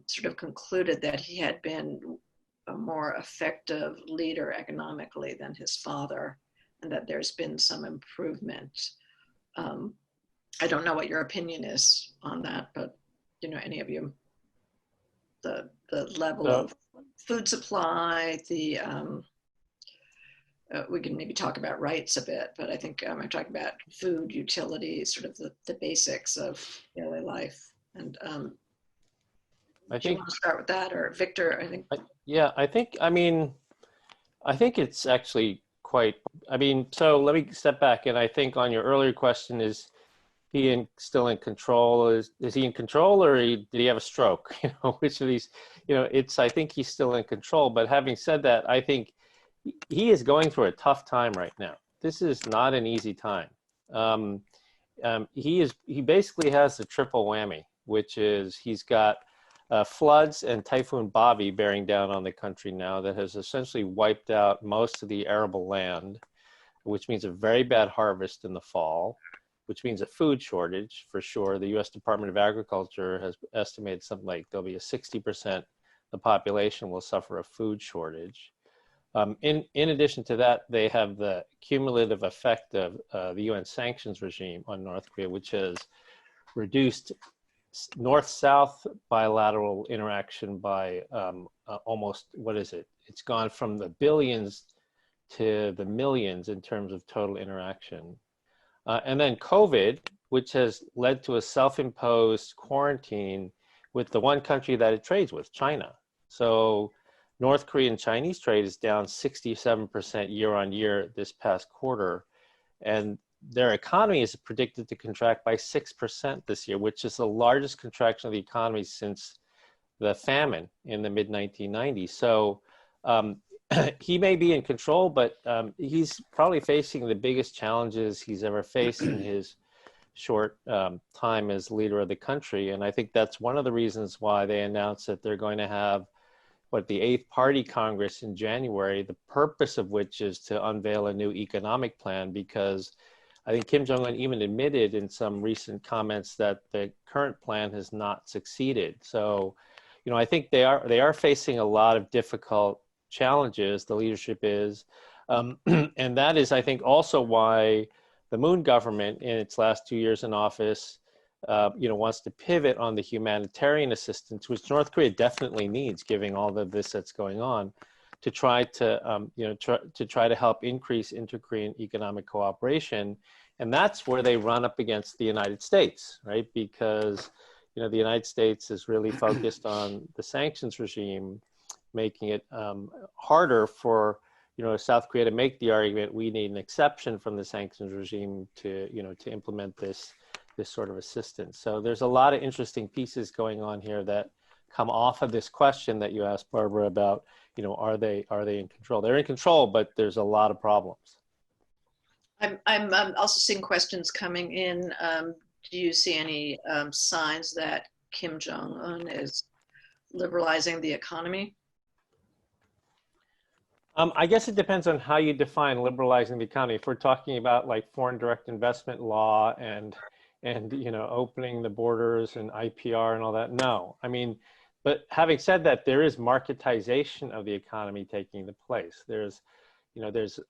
sort of concluded that he had been a more effective leader economically than his father, and that there's been some improvement. I don't know what your opinion is on that, but any of you, the level of food supply, we can maybe talk about rights a bit, but I think I'm talking about food, utilities, sort of the basics of daily life. And I think, do you want to start with that, or Victor? I think. Yeah, I think it's actually quite. So let me step back, and I think on your earlier question is, still in control? Is he in control, or did he have a stroke? Which of these? I think he's still in control. But having said that, I think he is going through a tough time right now. This is not an easy time. He basically has the triple whammy, which is he's got floods and Typhoon Bobby bearing down on the country now that has essentially wiped out most of the arable land, which means a very bad harvest in the fall, which means a food shortage for sure. The U.S. Department of Agriculture has estimated something like there'll be a 60% the population will suffer a food shortage. In addition to that, they have the cumulative effect of the UN sanctions regime on North Korea, which has reduced North-South bilateral interaction by almost, it's gone from the billions to the millions in terms of total interaction. And then COVID, which has led to a self-imposed quarantine with the one country that it trades with, China. So North Korean Chinese trade is down 67% year on year this past quarter. And their economy is predicted to contract by 6% this year, which is the largest contraction of the economy since the famine in the mid-1990s. So he may be in control, but he's probably facing the biggest challenges he's ever faced in his short time as leader of the country. And I think that's one of the reasons why they announced that they're going to have the 8th Party Congress in January, the purpose of which is to unveil a new economic plan, because I think Kim Jong-Un even admitted in some recent comments that the current plan has not succeeded. So, I think they are facing a lot of difficult challenges, the leadership is, and that is, I think, also why the Moon government in its last 2 years in office wants to pivot on the humanitarian assistance, which North Korea definitely needs, given all of this that's going on, to try to help increase inter-Korean economic cooperation. And that's where they run up against the United States, right? Because, the United States is really focused on the sanctions regime, making it harder for, South Korea to make the argument we need an exception from the sanctions regime to implement this sort of assistance. So there's a lot of interesting pieces going on here that come off of this question that you asked, Barbara, about, are they in control? They're in control, but there's a lot of problems. I'm also seeing questions coming in. Do you see any signs that Kim Jong-un is liberalizing the economy? I guess it depends on how you define liberalizing the economy. If we're talking about like foreign direct investment law and opening the borders and IPR and all that, no. I mean, but having said that, there is marketization of the economy taking place. There's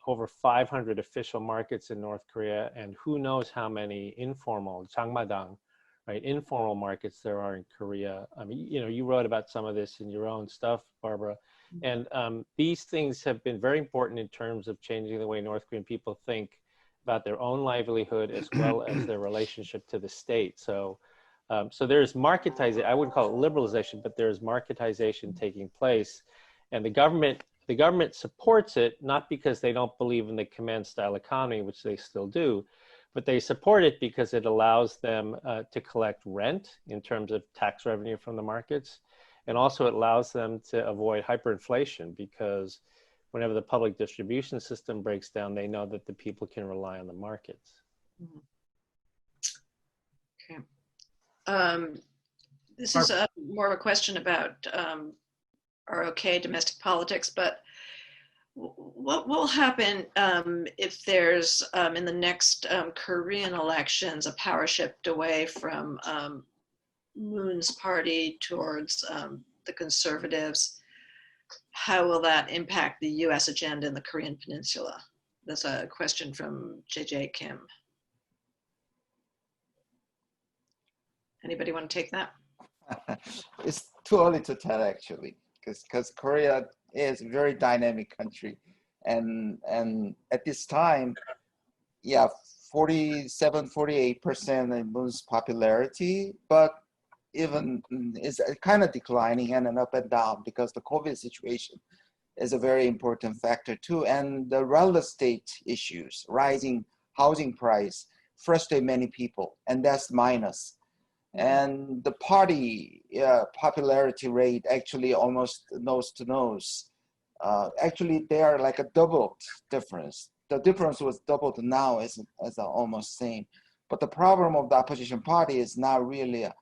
over 500 official markets in North Korea, and who knows how many informal, 장마당, right, informal markets there are in Korea. I mean, you wrote about some of this in your own stuff, Barbara. And these things have been very important in terms of changing the way North Korean people think about their own livelihood as well as their relationship to the state. So there's marketization. I wouldn't call it liberalization, but there's marketization taking place, and the government supports it, not because they don't believe in the command-style economy, which they still do, but they support it because it allows them to collect rent in terms of tax revenue from the markets. And also it allows them to avoid hyperinflation, because whenever the public distribution system breaks down, they know that the people can rely on the markets. Okay. This is more of a question about ROK, domestic politics, but what will happen if there's, in the next Korean elections, a power shift away from Moon's party towards the conservatives? How will that impact the US agenda in the Korean Peninsula? That's a question from JJ Kim. Anybody want to take that? It's too early to tell, actually, because Korea is a very dynamic country, and at this time, 47-48% in Moon's popularity, but even is kind of declining and up and down, because the COVID situation is a very important factor too, and the real estate issues, rising housing price, frustrate many people, and that's minus. And the party popularity rate actually almost nose to nose. Actually, they are like a doubled difference. The difference was doubled now as almost same. But the problem of the opposition party is not really a,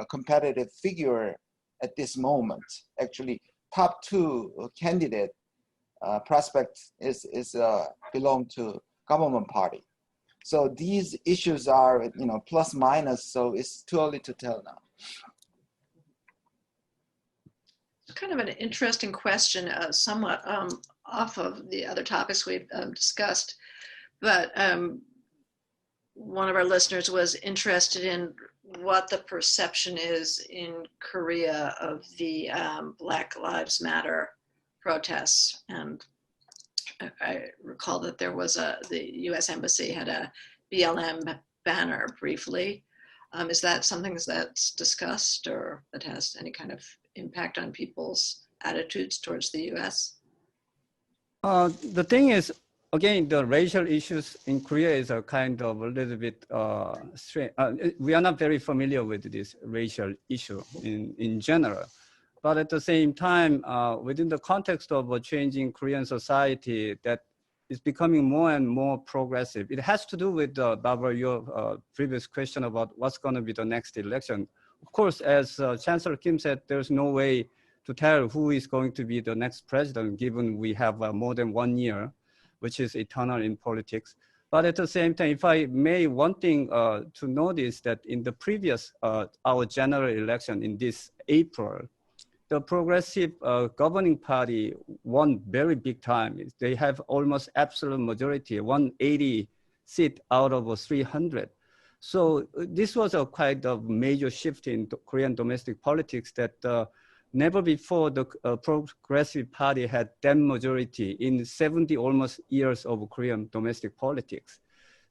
competitive figure at this moment. Actually, top two candidate prospect is belong to government party. So these issues are plus minus. So it's too early to tell now. Kind of an interesting question, somewhat off of the other topics we've discussed, but one of our listeners was interested in what the perception is in Korea of the Black Lives Matter protests. And I recall that there was the US Embassy had a BLM banner briefly. Is that something that's discussed or that has any kind of impact on people's attitudes towards the US? The thing is, again, the racial issues in Korea is a kind of a little bit strange. We are not very familiar with this racial issue in general. But at the same time, within the context of a changing Korean society that is becoming more and more progressive, it has to do with, Barbara, your previous question about what's going to be the next election. Of course, as Chancellor Kim said, there's no way to tell who is going to be the next president, given we have more than 1 year, which is eternal in politics. But at the same time, if I may, one thing to notice that in the previous, our general election in this April, the progressive governing party won very big time. They have almost absolute majority, 180 seat out of 300. So this was a kind of major shift in Korean domestic politics that never before the progressive party had that majority in 70 almost years of Korean domestic politics.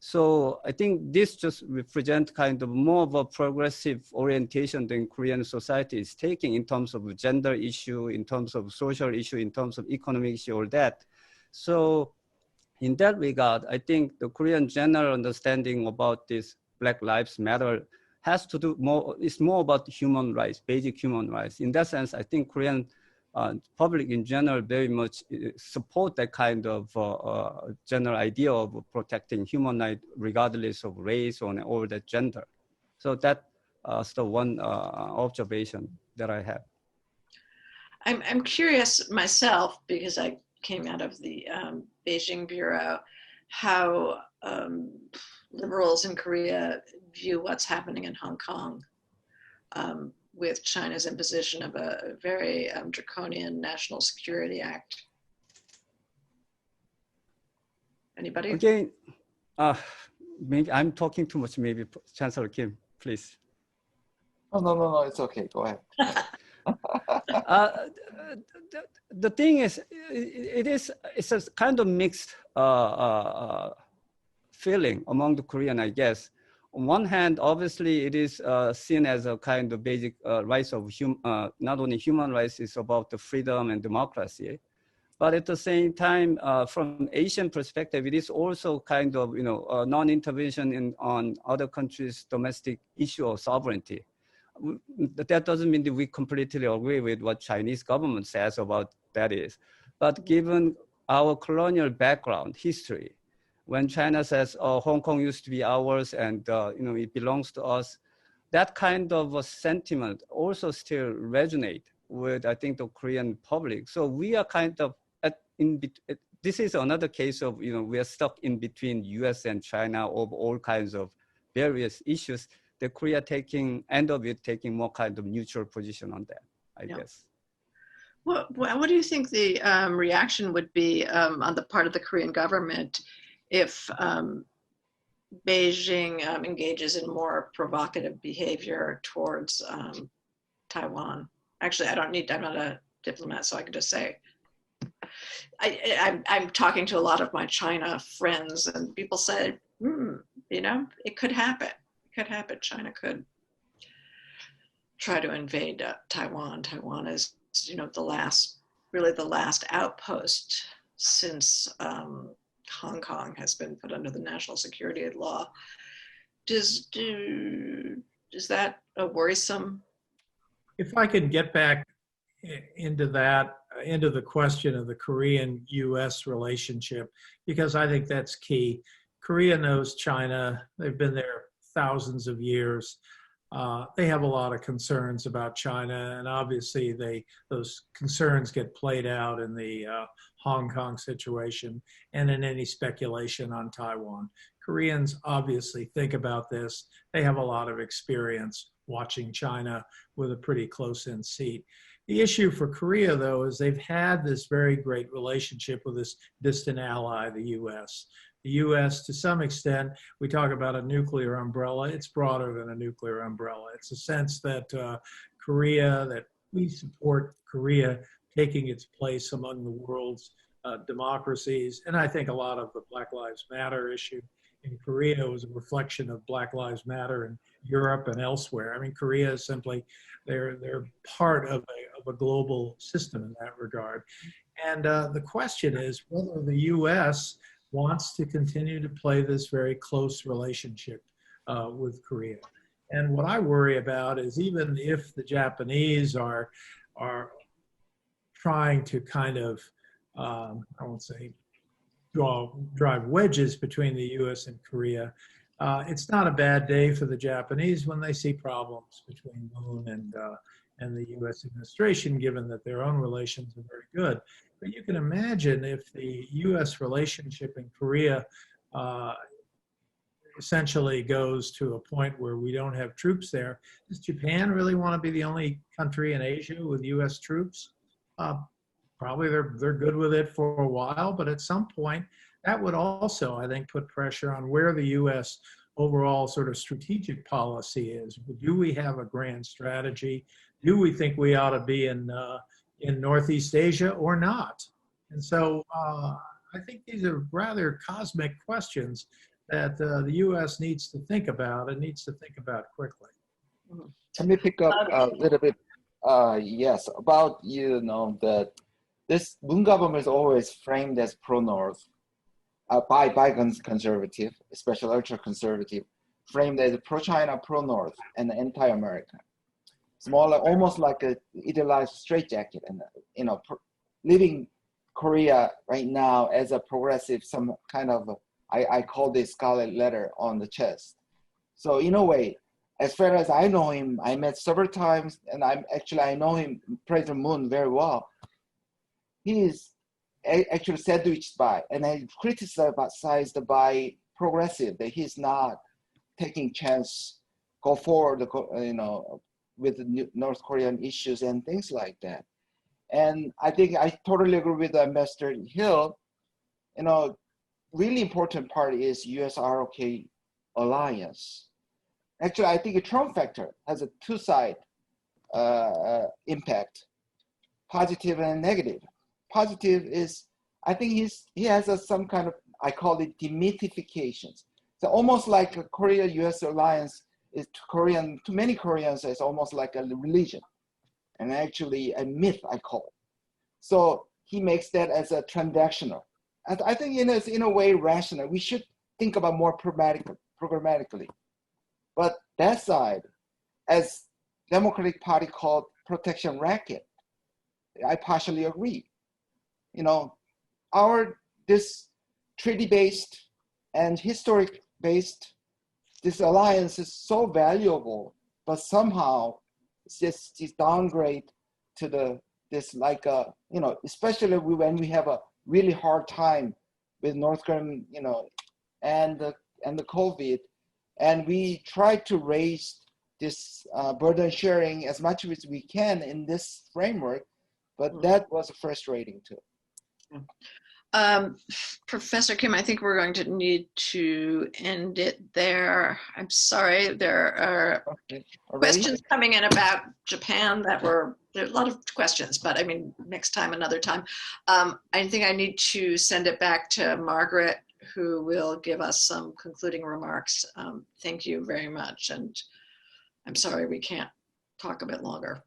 So I think this just represents kind of more of a progressive orientation than Korean society is taking in terms of gender issue, in terms of social issue, in terms of economic issue, all that. So in that regard, I think the Korean general understanding about this Black Lives Matter has to do more, it's more about human rights, basic human rights. In that sense, I think Korean public in general very much support that kind of general idea of protecting human rights regardless of race or all that gender. So that's the one observation that I have. I'm curious myself, because I came out of the Beijing Bureau, how liberals in Korea view what's happening in Hong Kong with China's imposition of a very draconian National Security Act. Anybody? Again, maybe I'm talking too much, maybe Chancellor Kim, please. Oh, no, it's okay, go ahead. The thing is, it's a kind of mixed feeling among the Korean, I guess. On one hand, obviously, it is seen as a kind of basic rights of not only human rights, it's about the freedom and democracy. But at the same time, from Asian perspective, it is also kind of non-intervention on other countries' domestic issue of sovereignty. That doesn't mean that we completely agree with what Chinese government says about that is. But given our colonial background, history, when China says, oh, Hong Kong used to be ours and it belongs to us, that kind of a sentiment also still resonate with, I think, the Korean public. So we are kind of this is another case of, we are stuck in between US and China of all kinds of various issues. The Korea taking more kind of neutral position on that, I guess. What do you think the reaction would be on the part of the Korean government if Beijing engages in more provocative behavior towards Taiwan? Actually, I'm not a diplomat, so I can just say, I'm talking to a lot of my China friends, and people say, it could happen. It could happen. China could try to invade Taiwan. Taiwan is, the last outpost since Hong Kong has been put under the national security law. Is that a worrisome? If I could get back into that, into the question of the Korean-US relationship, because I think that's key. Korea knows China. They've been there thousands of years. They have a lot of concerns about China, and obviously those concerns get played out in the Hong Kong situation and in any speculation on Taiwan. Koreans obviously think about this. They have a lot of experience watching China with a pretty close-in seat. The issue for Korea, though, is they've had this very great relationship with this distant ally, the U.S. The U.S., to some extent, we talk about a nuclear umbrella. It's broader than a nuclear umbrella. It's a sense that that we support Korea taking its place among the world's democracies. And I think a lot of the Black Lives Matter issue in Korea was a reflection of Black Lives Matter in Europe and elsewhere. I mean, Korea is simply, they're part of a global system in that regard. And the question is whether the U.S. wants to continue to play this very close relationship with Korea. And what I worry about is even if the Japanese are trying to kind of, I won't say drive wedges between the U.S. and Korea, it's not a bad day for the Japanese when they see problems between Moon and the U.S. administration, given that their own relations are very good. But you can imagine if the U.S. relationship in Korea essentially goes to a point where we don't have troops there. Does Japan really want to be the only country in Asia with U.S. troops? Probably they're good with it for a while, but at some point that would also, I think, put pressure on where the U.S. overall sort of strategic policy is. Do we have a grand strategy? Do we think we ought to be in Northeast Asia or not? And so I think these are rather cosmic questions that the U.S. needs to think about and needs to think about quickly. Let me pick up a little bit, yes, about, that this Moon government is always framed as pro-North, by conservative, especially ultra-conservative, framed as pro-China, pro-North, and anti-American. It's more like, almost like a idealized straitjacket, and leaving Korea right now as a progressive, some kind of, I call this scarlet letter on the chest. So in a way, as far as I know him, I met several times, and I know him, President Moon, very well. He is actually sandwiched by, and I criticized by progressive, that he's not taking chance, go forward, with the North Korean issues and things like that. And I think I totally agree with Ambassador Hill. Really important part is US-ROK alliance. Actually, I think a Trump factor has a two-side impact, positive and negative. Positive is, I think he has some kind of, I call it demythifications. So almost like a Korea-US alliance is to many Koreans, it's almost like a religion, and actually a myth, I call it. So he makes that as a transactional. And I think it's in a way rational. We should think about more programmatically. But that side, as Democratic Party called protection racket, I partially agree. This treaty-based and historic-based, this alliance is so valuable, but somehow it's just downgrade to especially when we have a really hard time with North Korean, and the COVID, and we try to raise this burden sharing as much as we can in this framework, but that was frustrating too. Professor Kim, I think we're going to need to end it there. I'm sorry, there are questions coming in about Japan there are a lot of questions, but I mean, next time, another time. I think I need to send it back to Margaret, who will give us some concluding remarks. Thank you very much. And I'm sorry we can't talk a bit longer.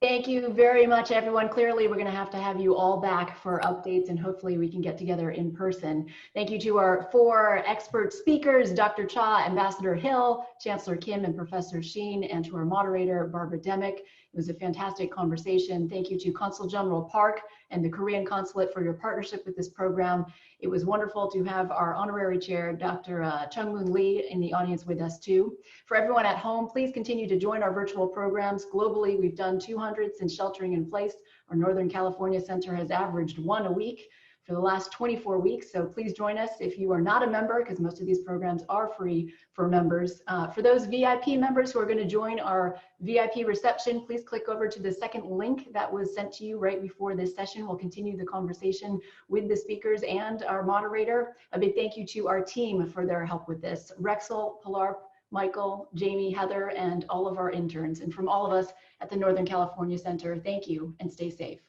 Thank you very much, everyone. Clearly, we're going to have you all back for updates, and hopefully we can get together in person. Thank you to our 4 expert speakers, Dr. Cha, Ambassador Hill, Chancellor Kim, and Professor Sheen, and to our moderator, Barbara Demick. It was a fantastic conversation. Thank you to Consul General Park and the Korean Consulate for your partnership with this program. It was wonderful to have our honorary chair, Dr. Chung-Moon Lee, in the audience with us too. For everyone at home, please continue to join our virtual programs. Globally, we've done 200 since sheltering in place. Our Northern California Center has averaged 1 a week for the last 24 weeks. So please join us if you are not a member, because most of these programs are free for members. For those VIP members who are going to join our VIP reception, please click over to the second link that was sent to you right before this session. We'll continue the conversation with the speakers and our moderator. A big thank you to our team for their help with this. Rexel, Pilar, Michael, Jamie, Heather, and all of our interns. And from all of us at the Northern California Center, thank you and stay safe.